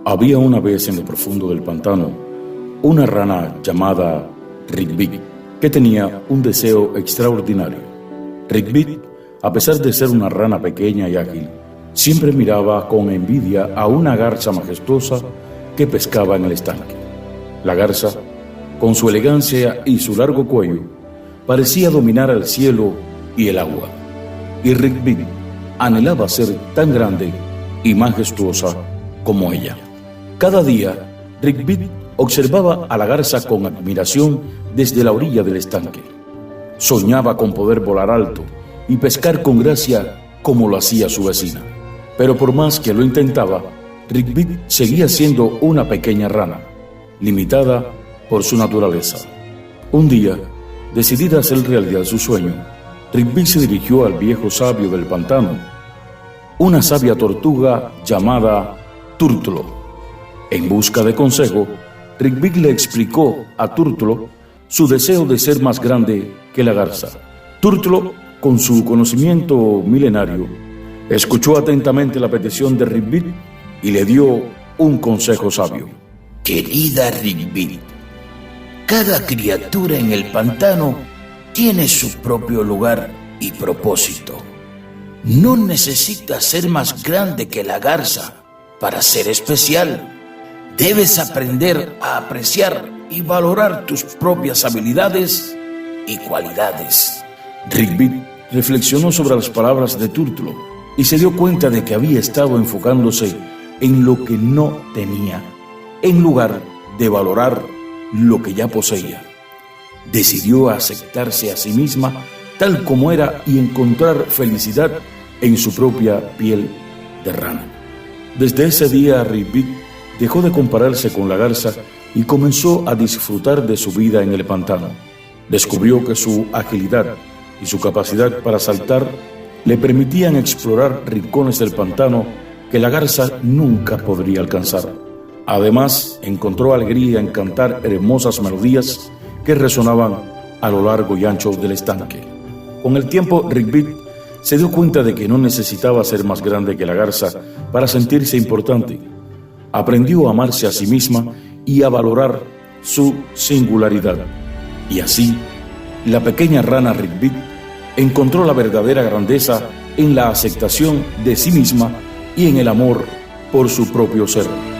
Había una vez en lo profundo del pantano una rana llamada Rigby, que tenía un deseo extraordinario. Rigby, a pesar de ser una rana pequeña y ágil, siempre miraba con envidia a una garza majestuosa que pescaba en el estanque. La garza, con su elegancia y su largo cuello, parecía dominar el cielo y el agua, y Rigby anhelaba ser tan grande y majestuosa como ella. Cada día, Rigby observaba a la garza con admiración desde la orilla del estanque. Soñaba con poder volar alto y pescar con gracia como lo hacía su vecina. Pero por más que lo intentaba, Rigby seguía siendo una pequeña rana, limitada por su naturaleza. Un día, decidida a hacer realidad su sueño, Rigby se dirigió al viejo sabio del pantano, una sabia tortuga llamada Túrtulo. En busca de consejo, Rigby le explicó a Túrtulo su deseo de ser más grande que la garza. Túrtulo, con su conocimiento milenario, escuchó atentamente la petición de Rigby y le dio un consejo sabio. Querida Rigby, cada criatura en el pantano tiene su propio lugar y propósito. No necesitas ser más grande que la garza para ser especial. Debes aprender a apreciar y valorar tus propias habilidades y cualidades. Rigby reflexionó sobre las palabras de Túrtulo y se dio cuenta de que había estado enfocándose en lo que no tenía, en lugar de valorar lo que ya poseía. Decidió aceptarse a sí misma tal como era y encontrar felicidad en su propia piel de rana. Desde ese día, Rigby dejó de compararse con la garza y comenzó a disfrutar de su vida en el pantano. Descubrió que su agilidad y su capacidad para saltar le permitían explorar rincones del pantano que la garza nunca podría alcanzar. Además, encontró alegría en cantar hermosas melodías que resonaban a lo largo y ancho del estanque. Con el tiempo, Rigby se dio cuenta de que no necesitaba ser más grande que la garza para sentirse importante. Aprendió a amarse a sí misma y a valorar su singularidad. Y así, la pequeña rana Rigby encontró la verdadera grandeza en la aceptación de sí misma y en el amor por su propio ser.